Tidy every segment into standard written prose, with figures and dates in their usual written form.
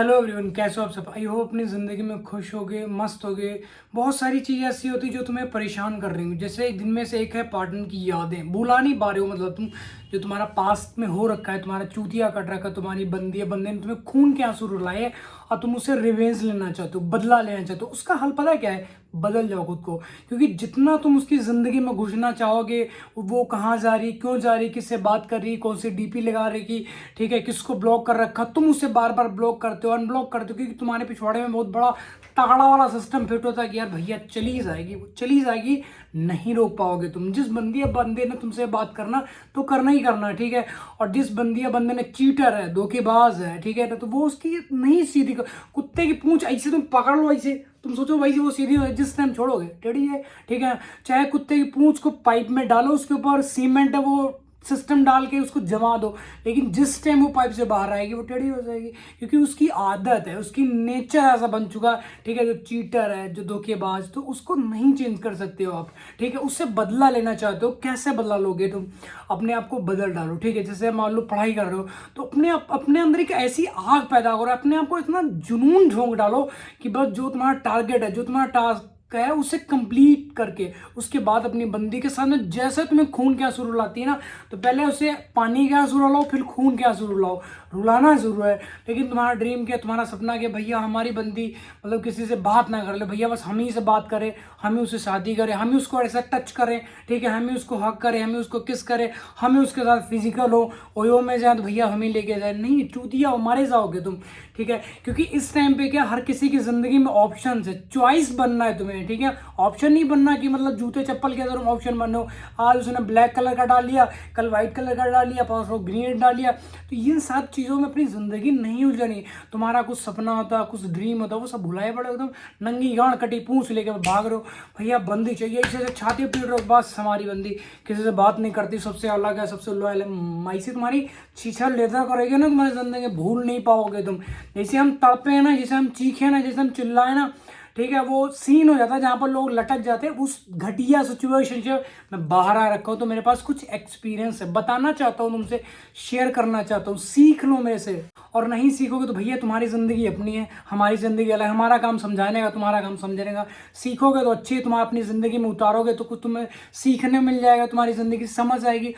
Hello everyone, कैसे हो आप सब। आई होप अपनी ज़िंदगी में खुश होगे, मस्त होगे। बहुत सारी चीज़ें ऐसी होती जो तुम्हें परेशान कर रही हूँ। जैसे दिन में से एक है पार्टनर की यादें, भुला नहीं पा रहे हो। मतलब तुम जो तुम्हारा पास्ट में हो रखा है, तुम्हारा चूतिया कट रखा है, तुम्हारी बंदी है, बंदे ने तुम्हें खून के आंसू रुलाए हैं और तुम उससे रिवेंज लेना चाहते हो, बदला लेना चाहते हो। उसका हल पता है क्या है? बदल जाओ खुद को। क्योंकि जितना तुम उसकी ज़िंदगी में घुसना चाहोगे, वो कहाँ जा रही, क्यों जा रही, किससे बात कर रही, कौन सी डीपी लगा रही की, ठीक है, किसको ब्लॉक कर रखा, तुम उसे बार बार ब्लॉक करते हो, अनब्लॉक करते हो। क्योंकि तुम्हारे पिछवाड़े में बहुत बड़ा तगड़ा वाला सिस्टम फिट होता है कि यार भैया चली जाएगी, वो चली जाएगी, नहीं रोक पाओगे तुम। जिस बंदी या बंदे ने तुमसे बात करना तो करना ही करना, ठीक है। और जिस बंदी या बंदे ने चीटर है, धोखेबाज है, ठीक है ना, तो वो उसकी नहीं सीधी कुत्ते की पूंछ ऐसे तुम पकड़ लो, ऐसे तुम सोचो भाई वो सीधी हो, जिस टाइम छोड़ोगे टेढ़ी है, ठीक है। चाहे कुत्ते की पूंछ को पाइप में डालो, उसके ऊपर सीमेंट है वो सिस्टम डाल के उसको जमा दो, लेकिन जिस टाइम वो पाइप से बाहर आएगी वो टेढ़ी हो जाएगी। क्योंकि उसकी आदत है, उसकी नेचर ऐसा बन चुका है, ठीक है। जो चीटर है, जो धोखेबाज, तो उसको नहीं चेंज कर सकते हो आप, ठीक है। उससे बदला लेना चाहते हो, कैसे बदला लोगे तुम? अपने आप को बदल डालो, ठीक है। जैसे मान लो पढ़ाई कर रहे हो, तो अपने अंदर एक ऐसी आग पैदा करो, अपने आप को इतना जुनून झोंक डालो कि बस जो तुम्हारा टारगेट है, जो तुम्हारा टास्क है, उसे कंप्लीट करके उसके बाद अपनी बंदी के सामने जैसे तुम्हें खून के आंसू रुलाती है ना, तो पहले उसे पानी के आंसू रुलाओ, फिर खून के आंसू रुलाओ। रुलाना जरूर है, लेकिन तुम्हारा ड्रीम क्या, तुम्हारा सपना क्या, भैया हमारी बंदी मतलब किसी से बात ना कर ले, भैया बस हम ही से बात करें, हम ही उससे शादी करें, हम ही उसको ऐसा टच करें, ठीक है, हम ही उसको हक करें, हम ही उसको किस करें, हम ही उसके साथ फिजिकल हो, ओयो में जाए तो भैया हम ही लेके जाए। नहीं, चूतिया मारे जाओगे तुम, ठीक है। क्योंकि इस टाइम पे क्या, हर किसी की जिंदगी में ऑप्शन है, चॉइस बनना है तुम्हें, ठीक है। ऑप्शन नहीं बनना कि मतलब जूते चप्पल के अंदर ऑप्शन बनो। आज उसने ब्लैक कलर का डाल लिया, कल व्हाइट कलर का डाल लिया, परसों ग्रीन डाल लिया। तो इन सब चीज़ों में अपनी ज़िंदगी नहीं उलझनी। तुम्हारा कुछ सपना होता, कुछ ड्रीम होता, वो सब भुलाए पड़े एकदम। नंगी गांड कटी पूंछ लेके भाग रहे हो, भैया बंदी चाहिए, इसे से छाती पीट रहे हो, बस हमारी बंदी किसी से बात नहीं करती, सबसे अलग है, सबसे लॉयल है। माइसी तुम्हारी छीछा लेता करेगी ना, तुम्हारी ज़िंदगी भूल नहीं पाओगे तुम। जैसे हम तड़पे हैं ना, जैसे हम चीखे ना, जैसे हम चिल्लाए ना, ठीक है, वो सीन हो जाता है जहाँ पर लोग लटक जाते हैं। उस घटिया सिचुएशन से मैं बाहर आ रखा हूँ, तो मेरे पास कुछ एक्सपीरियंस है, बताना चाहता हूँ तुमसे, शेयर करना चाहता हूँ, सीख लो मेरे से। और नहीं सीखोगे तो भैया तुम्हारी ज़िंदगी अपनी है, हमारी ज़िंदगी अलग। हमारा काम समझाने का, तुम्हारा काम समझने का। सीखोगे तो अच्छी, तुम अपनी ज़िंदगी में उतारोगे तो कुछ तुम्हें सीखने मिल जाएगा, तुम्हारी ज़िंदगी समझ आएगी।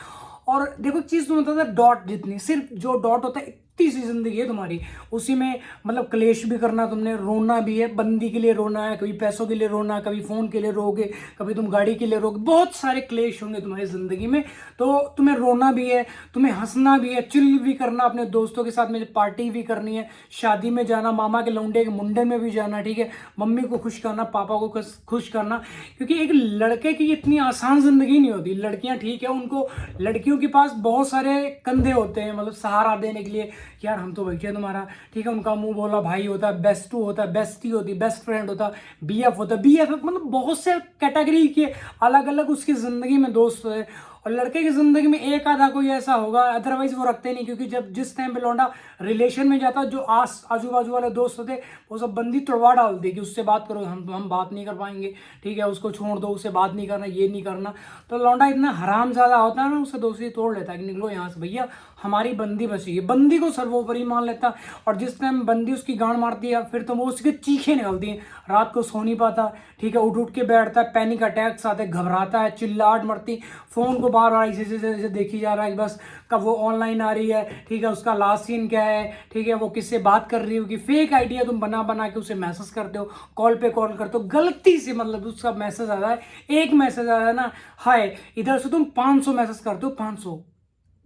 और देखो चीज़ तुम बता था, डॉट जितनी, सिर्फ जो डॉट होता है, इतनी सी जिंदगी है तुम्हारी। उसी में मतलब क्लेश भी करना तुमने, रोना भी है, बंदी के लिए रोना है, कभी पैसों के लिए रोना, कभी फोन के लिए रोगे, कभी तुम गाड़ी के लिए रोगे, बहुत सारे क्लेश होंगे तुम्हारी जिंदगी में। तो तुम्हें रोना भी है, तुम्हें हंसना भी है, चिल भी करना, अपने दोस्तों के साथ में पार्टी भी करनी है, शादी में जाना, मामा के लौंडे के मुंडे में भी जाना, ठीक है। मम्मी को खुश करना, पापा को खुश करना। क्योंकि एक लड़के की इतनी आसान जिंदगी नहीं होती। लड़कियां ठीक है, उनको, लड़कियों के पास बहुत सारे कंधे होते हैं, मतलब सहारा देने के लिए, यार हम तो बैठे तुम्हारा, ठीक है। उनका मुंह बोला भाई होता है, बेस्टू होता है, बेस्टी होती, बेस्ट फ्रेंड होता, बीएफ होता, बीएफ, मतलब बहुत से कैटेगरी के अलग अलग उसकी जिंदगी में दोस्त है। और लड़के की जिंदगी में एक आधा कोई ऐसा होगा, अदरवाइज वो रखते नहीं। क्योंकि जब जिस टाइम पे लौंडा रिलेशन में जाता, जो आजू बाजू वाले दोस्त होते, वो सब बंदी तोड़वा डालते कि उससे बात करो, हम बात नहीं कर पाएंगे, ठीक है, उसको छोड़ दो, उससे बात नहीं करना, ये नहीं करना। तो लौंडा इतना हराम ज्यादा होता है ना, उससे दोस्ती तोड़ लेता है कि निकलो यहाँ से भैया, हमारी बंदी बची है। बंदी को सर्वोपरि मान लेता। और जिस टाइम बंदी उसकी गांड मारती है, फिर तो वो उसके चीखे निकलती हैं, रात को सो नहीं पाता, ठीक है, उठ उठ के बैठता है, पैनिक अटैक्स आते, घबराता है, चिल्लाहट मरती, फोन को बार बार ऐसे ऐसे देखी जा रहा है, बस कब वो ऑनलाइन आ रही है, ठीक है, उसका लास्ट सीन क्या है, ठीक है, वो किससे बात कर रही होगी, फेक आइडिया तुम बना बना के उसे मैसेज करते हो, कॉल पे कॉल करते हो, गलती से, मतलब उसका मैसेज आ रहा है, एक मैसेज आ रहा है ना, हाय, इधर से तुम 500 मैसेज करते हो, 500,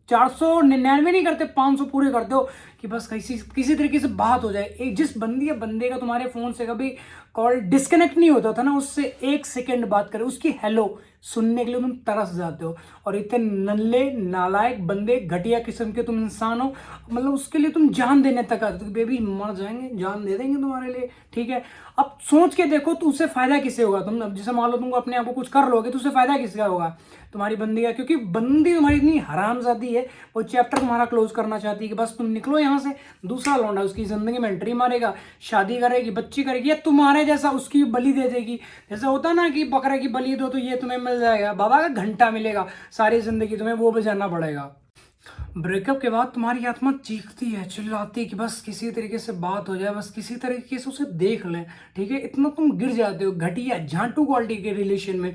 499 नहीं करते, 500 पूरे करते हो, कि बस किसी किसी तरीके से बात हो जाए। एक जिस बंदी या बंदे का तुम्हारे फोन से कभी कॉल डिस्कनेक्ट नहीं होता था ना, उससे एक सेकंड बात करें, उसकी हेलो सुनने के लिए तुम तरस जाते हो। और इतने नल्ले नालायक बंदे, घटिया किस्म के तुम इंसान हो, मतलब उसके लिए तुम जान देने तक आते हो, बेबी मर जाएंगे, जान दे देंगे तुम्हारे लिए, ठीक है। अब सोच के देखो, तो उससे फायदा किससे होगा? तुम अब जैसे मान लो तुमको अपने आप को कुछ कर लोगे, तो उससे फायदा किसका होगा? तुम्हारी बंदी का। क्योंकि बंदी तुम्हारी इतनी हरामजादी है, वो चैप्टर तुम्हारा क्लोज करना चाहती है कि बस तुम निकलो यहाँ से। दूसरा लौंडा उसकी जिंदगी में एंट्री मारेगा, शादी करेगी, बच्ची करेगी, या तुम्हारे जैसा उसकी बलि दे देगी। जैसा होता ना कि बकरे की बलि दो तो ये तुम्हें मिल जाएगा, बाबा का घंटा मिलेगा, सारी जिंदगी तुम्हें वो बजाना पड़ेगा। ब्रेकअप के बाद तुम्हारी आत्मा चीखती है, चिल्लाती है कि बस किसी तरीके से बात हो जाए, बस किसी तरीके से उसे देख लें, ठीक है। इतना तुम गिर जाते हो घटिया झांटू क्वालिटी के रिलेशन में।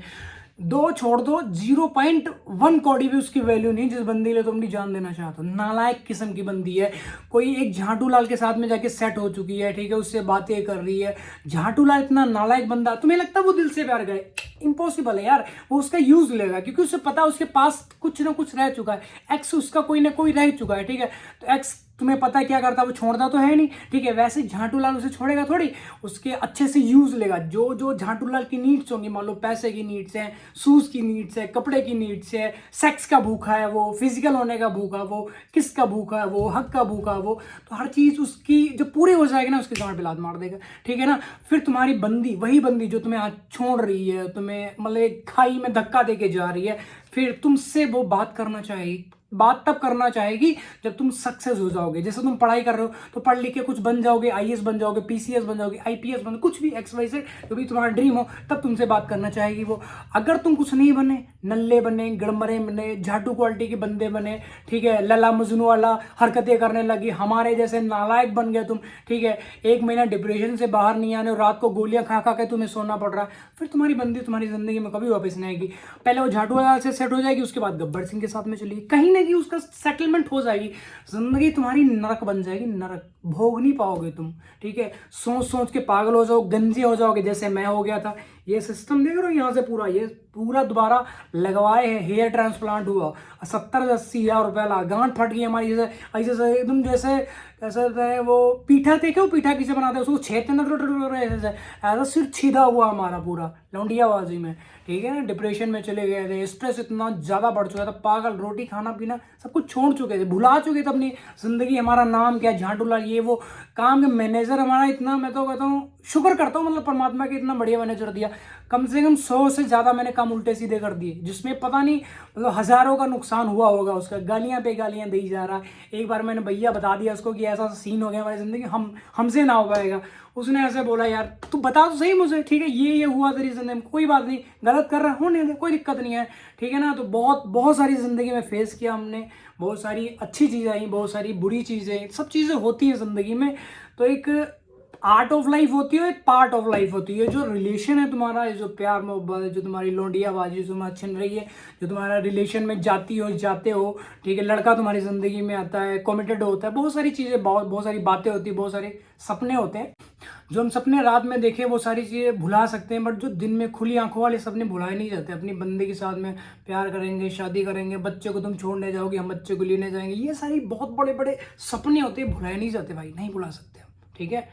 दो छोड़ दो, 0.1 कौड़ी भी उसकी वैल्यू नहीं जिस बंदी के लिए तुम अपनी जान देना चाहते हो। नालायक किस्म की बंदी है। कोई एक झाटू लाल के साथ में जाके सेट हो चुकी है, ठीक है, उससे बातें कर रही है। झाटू लाल इतना नालायक बंदा, तुम्हें लगता है वो दिल से प्यार करे? इम्पॉसिबल है यार। वो उसका यूज लेगा क्योंकि उसे पता है उसके पास कुछ ना कुछ रह चुका है। एक्स उसका कोई ना कोई रह चुका है, ठीक है। तो एक्स तुम्हें पता है क्या करता है, वो छोड़ता तो है नहीं, ठीक है। वैसे झाटू लाल उसे छोड़ेगा थोड़ी, उसके अच्छे से यूज लेगा। जो जो झाटू लाल की नीड्स होंगी, मान लो पैसे की नीड्स है, शूज की नीड्स है, कपड़े की नीड्स है, सेक्स का भूखा है वो, फिजिकल होने का भूखा वो, किस का भूखा है वो, हक का भूखा वो, तो हर चीज उसकी जब पूरी हो जाएगी ना, उसकी गांड पे लात मार देगा, ठीक है ना। फिर तुम्हारी बंदी, वही बंदी जो तुम्हें आज छोड़ रही है, तुम्हें मतलब खाई में धक्का देके जा रही है, फिर तुमसे वो बात करना चाहेगी। बात तब करना चाहेगी जब तुम सक्सेस हो जाओगे। जैसे तुम पढ़ाई कर रहे हो तो पढ़ लिख के कुछ बन जाओगे, आईएएस बन जाओगे, पीसीएस बन जाओगे, आईपीएस बन, कुछ भी एक्स वाई जेड जो भी तुम्हारा ड्रीम हो, तब तुमसे बात करना चाहेगी वो। अगर तुम कुछ नहीं बने, नल्ले बने, गड़मरे बने, झाटू क्वालिटी के बंदे बने, ठीक है, लला मजनू वाला हरकतें करने लगी, हमारे जैसे नालायक बन गए तुम, ठीक है, 1 महीना डिप्रेशन से बाहर नहीं आने और रात को गोलियां खा खा के तुम्हें सोना पड़ रहा है, फिर तुम्हारी बंदी तुम्हारी जिंदगी में कभी वापस नहीं आएगी। पहले वो झाटू वाला से सेट हो जाएगी, उसके बाद गब्बर सिंह के साथ में चलेगी, कहीं ना कहीं उसका सेटलमेंट हो जाएगी। जिंदगी तुम्हारी नरक बन जाएगी, नरक भोग नहीं पाओगे तुम, ठीक है। सोच सोच के पागल हो जाओ, गंजे हो जाओगे, जैसे मैं हो गया था। ये सिस्टम देख रहे हो यहाँ से पूरा, ये पूरा दोबारा लगवाए हैं, हेयर ट्रांसप्लांट हुआ, 70-80 हज़ार रुपया लगा, गांठ फट गई हमारी, जैसे ऐसे एकदम जैसे कैसे होता है वो पीठा, देखे वो पीठा किसे बनाते हैं, उसको छेदते ना, ऐसे ऐसा सिर छीदा हुआ हमारा पूरा लौंडियाबाजी में, ठीक है ना। डिप्रेशन में चले गए थे, स्ट्रेस इतना ज़्यादा बढ़ चुका था, पागल, रोटी खाना पीना सब कुछ छोड़ चुके थे, भुला चुके थे अपनी जिंदगी। हमारा नाम क्या, झाटू लाल, ये वो काम के मैनेजर हमारा इतना, मैं तो कहता हूँ शुक्र करता हूँ मतलब परमात्मा के, इतना बढ़िया मैनेजर दिया। कम से कम 100 से ज़्यादा मैंने काम उल्टे सीधे कर दिए, जिसमें पता नहीं मतलब हज़ारों का नुकसान हुआ होगा उसका, गालियाँ पे गालियाँ दी जा रहा है। एक बार मैंने भैया बता दिया उसको कि ऐसा सीन हो गया हमारी ज़िंदगी, हमसे ना हो पाएगा। उसने ऐसे बोला, यार तू बता तो सही मुझे, ठीक है, ये हुआ तेरी जिंदगी में, कोई बात नहीं, गलत कर रहा होने दे, कोई दिक्कत नहीं है, ठीक है ना। तो बहुत बहुत सारी ज़िंदगी में फेस किया हमने, बहुत सारी अच्छी चीज़ें आई, बहुत सारी बुरी चीज़ें, सब चीज़ें होती हैं ज़िंदगी में। तो एक आर्ट ऑफ लाइफ होती है, एक पार्ट ऑफ लाइफ होती है। जो रिलेशन है तुम्हारा, जो प्यार मोहब्बत है, जो तुम्हारी लौंडियाबाजी जो तुम्हारा छिन रही है, जो तुम्हारा रिलेशन में जाते हो, ठीक है, लड़का तुम्हारी ज़िंदगी में आता है, कमिटेड होता है, बहुत सारी चीज़ें, बहुत बहुत सारी बातें होती है, बहुत सारे सपने होते हैं। जो हम सपने रात में देखे वो सारी चीज़ें भुला सकते हैं, बट जो दिन में खुली आंखों वाले सपने भुलाए नहीं जाते। अपनी बंदे के साथ में प्यार करेंगे, शादी करेंगे, बच्चे को तुम छोड़ने जाओगे, हम बच्चे को लेने जाएंगे, ये सारी बहुत बड़े बड़े सपने होते हैं, भुलाए नहीं जाते भाई, नहीं भुला सकते हम, ठीक है।